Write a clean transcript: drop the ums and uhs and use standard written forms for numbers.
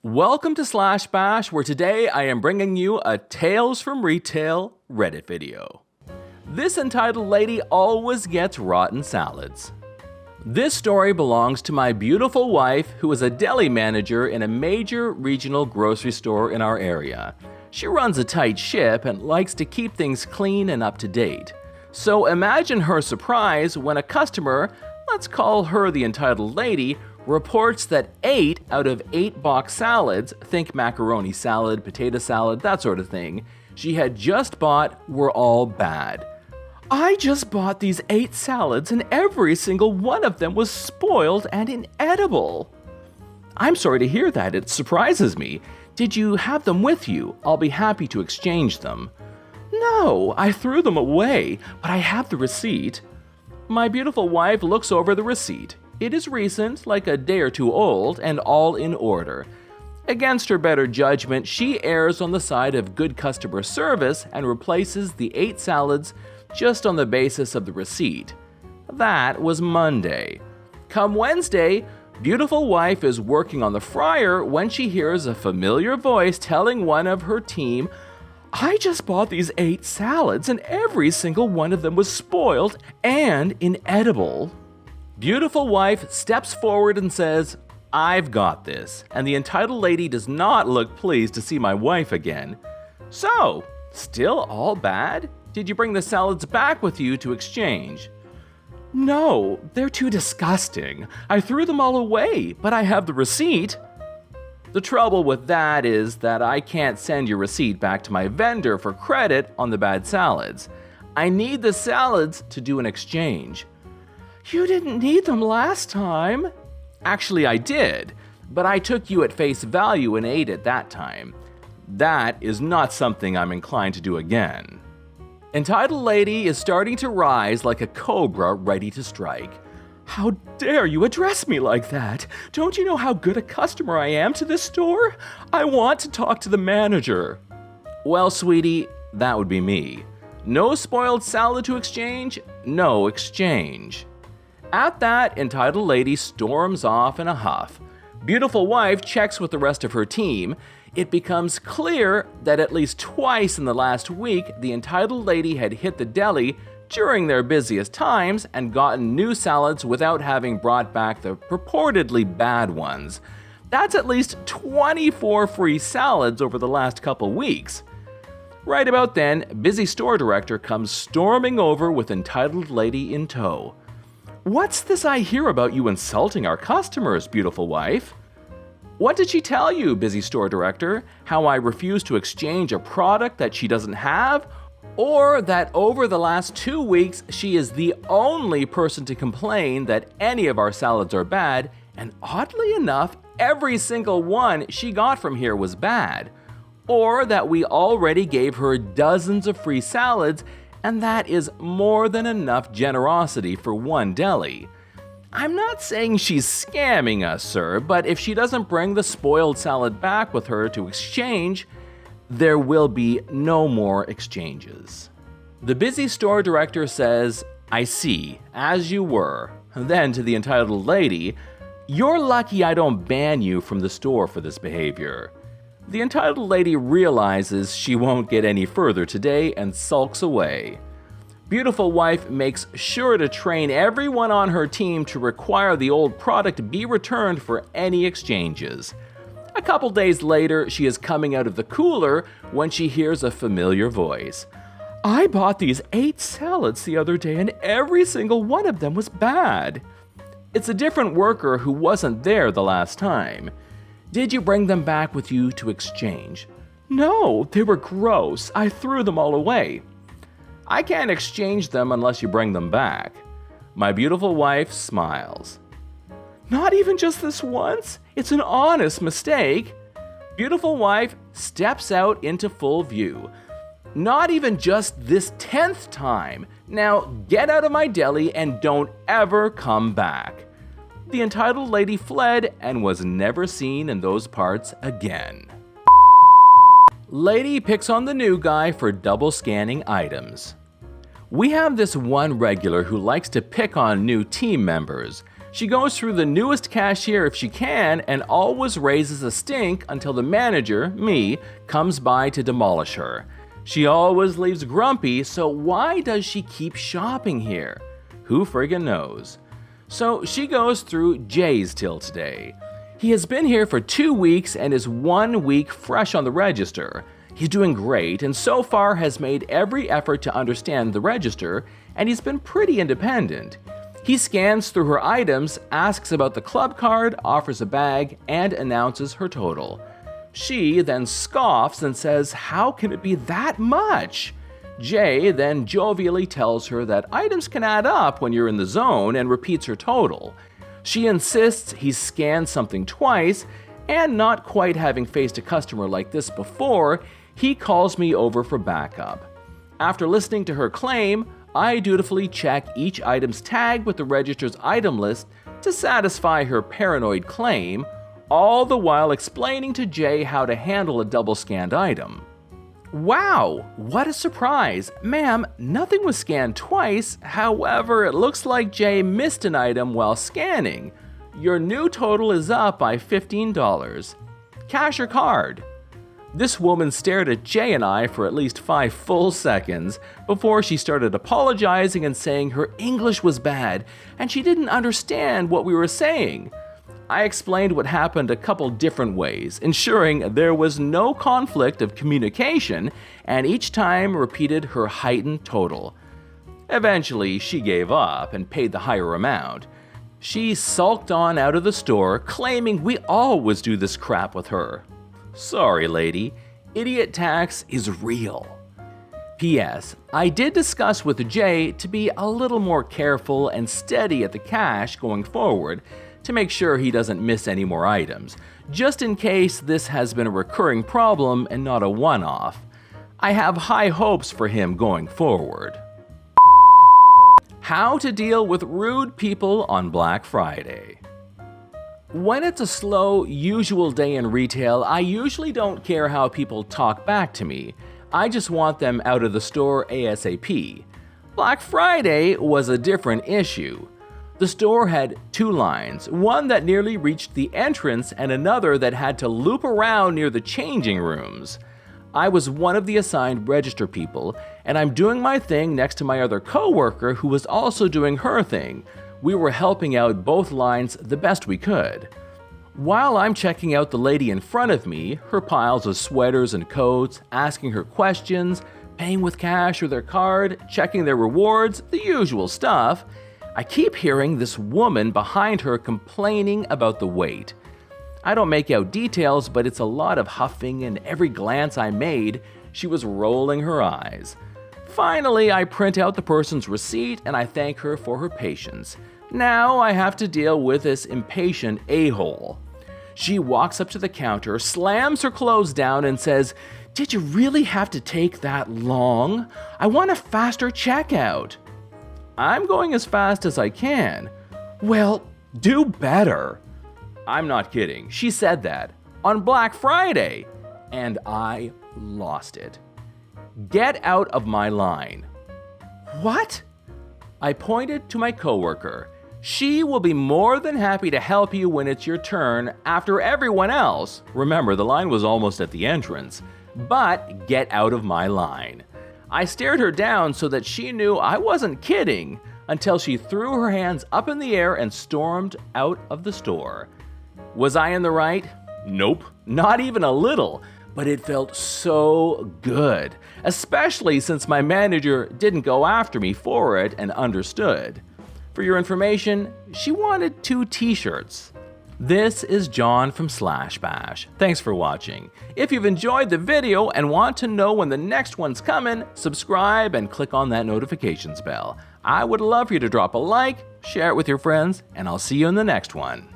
Welcome to Slash Bash, where today I am bringing you a Tales from Retail Reddit video. This entitled lady always gets rotten salads. This story belongs to my beautiful wife, who is a deli manager in a major regional grocery store in our area. She runs a tight ship and likes to keep things clean and up to date. So imagine her surprise when a customer, let's call her the entitled lady, reports that 8 out of 8 box salads, think macaroni salad, potato salad, that sort of thing, she had just bought were all bad. I just bought these 8 salads and every single one of them was spoiled and inedible. I'm sorry to hear that, it surprises me. Did you have them with you? I'll be happy to exchange them. No, I threw them away, but I have the receipt. My beautiful wife looks over the receipt. It is recent, like a day or two old, and all in order. Against her better judgment, she errs on the side of good customer service and replaces the 8 salads just on the basis of the receipt. That was Monday. Come Wednesday, beautiful wife is working on the fryer when she hears a familiar voice telling one of her team, I just bought these 8 salads and every single one of them was spoiled and inedible. Beautiful wife steps forward and says, I've got this, and the entitled lady does not look pleased to see my wife again. So, still all bad? Did you bring the salads back with you to exchange? No, they're too disgusting. I threw them all away, but I have the receipt. The trouble with that is that I can't send your receipt back to my vendor for credit on the bad salads. I need the salads to do an exchange. You didn't need them last time. Actually, I did, but I took you at face value and ate it that time. That is not something I'm inclined to do again. Entitled lady is starting to rise like a cobra ready to strike. How dare you address me like that? Don't you know how good a customer I am to this store? I want to talk to the manager. Well, sweetie, that would be me. No spoiled salad to exchange, no exchange. At that, entitled lady storms off in a huff. Beautiful wife checks with the rest of her team. It becomes clear that at least twice in the last week, the entitled lady had hit the deli during their busiest times and gotten new salads without having brought back the purportedly bad ones. That's at least 24 free salads over the last couple weeks. Right about then, busy store director comes storming over with entitled lady in tow. What's this I hear about you insulting our customers, beautiful wife? What did she tell you, busy store director? How I refuse to exchange a product that she doesn't have? Or that over the last 2 weeks, she is the only person to complain that any of our salads are bad, and oddly enough, every single one she got from here was bad. Or that we already gave her dozens of free salads, and that is more than enough generosity for one deli. I'm not saying she's scamming us, sir, but if she doesn't bring the spoiled salad back with her to exchange, there will be no more exchanges. The busy store director says, I see, as you were. Then to the entitled lady, you're lucky I don't ban you from the store for this behavior. The entitled lady realizes she won't get any further today and sulks away. Beautiful wife makes sure to train everyone on her team to require the old product be returned for any exchanges. A couple days later, she is coming out of the cooler when she hears a familiar voice. I bought these 8 salads the other day and every single one of them was bad. It's a different worker who wasn't there the last time. Did you bring them back with you to exchange? No, they were gross. I threw them all away. I can't exchange them unless you bring them back. My beautiful wife smiles. Not even just this once? It's an honest mistake. Beautiful wife steps out into full view. Not even just this 10th time. Now get out of my deli and don't ever come back. The entitled lady fled and was never seen in those parts again. Lady picks on the new guy for double scanning items. We have this one regular who likes to pick on new team members. She goes through the newest cashier if she can and always raises a stink until the manager, me, comes by to demolish her. She always leaves grumpy, so why does she keep shopping here? Who friggin' knows? So she goes through Jay's till today. He has been here for 2 weeks and is 1 week fresh on the register. He's doing great and so far has made every effort to understand the register, and he's been pretty independent. He scans through her items, asks about the club card, offers a bag, and announces her total. She then scoffs and says, "How can it be that much?" Jay then jovially tells her that items can add up when you're in the zone and repeats her total. She insists he's scanned something twice, and not quite having faced a customer like this before, he calls me over for backup. After listening to her claim, I dutifully check each item's tag with the register's item list to satisfy her paranoid claim, all the while explaining to Jay how to handle a double-scanned item. Wow, what a surprise! Ma'am, nothing was scanned twice, however, it looks like Jay missed an item while scanning. Your new total is up by $15. Cash or card? This woman stared at Jay and I for at least 5 full seconds before she started apologizing and saying her English was bad and she didn't understand what we were saying. I explained what happened a couple different ways, ensuring there was no conflict of communication, and each time repeated her heightened total. Eventually, she gave up and paid the higher amount. She sulked on out of the store, claiming we always do this crap with her. Sorry, lady. Idiot tax is real. P.S. I did discuss with Jay to be a little more careful and steady at the cash going forward to make sure he doesn't miss any more items, just in case this has been a recurring problem and not a one-off. I have high hopes for him going forward. How to deal with rude people on Black Friday. When it's a slow, usual day in retail, I usually don't care how people talk back to me. I just want them out of the store ASAP. Black Friday was a different issue. The store had 2 lines, one that nearly reached the entrance and another that had to loop around near the changing rooms. I was one of the assigned register people, and I'm doing my thing next to my other coworker who was also doing her thing. We were helping out both lines the best we could. While I'm checking out the lady in front of me, her piles of sweaters and coats, asking her questions, paying with cash or their card, checking their rewards, the usual stuff, I keep hearing this woman behind her complaining about the wait. I don't make out details, but it's a lot of huffing, and every glance I made, she was rolling her eyes. Finally, I print out the person's receipt and I thank her for her patience. Now I have to deal with this impatient a-hole. She walks up to the counter, slams her clothes down, and says, "Did you really have to take that long? I want a faster checkout." I'm going as fast as I can. Well, do better. I'm not kidding. She said that on Black Friday, and I lost it. Get out of my line. What? I pointed to my coworker. She will be more than happy to help you when it's your turn after everyone else. Remember, the line was almost at the entrance. But get out of my line. I stared her down so that she knew I wasn't kidding until she threw her hands up in the air and stormed out of the store. Was I in the right? Nope, not even a little, but it felt so good, especially since my manager didn't go after me for it and understood. For your information, she wanted 2 t-shirts. This is John from Slash Bash. Thanks for watching. If you've enjoyed the video and want to know when the next one's coming, subscribe and click on that notifications bell. I would love for you to drop a like, share it with your friends, and I'll see you in the next one.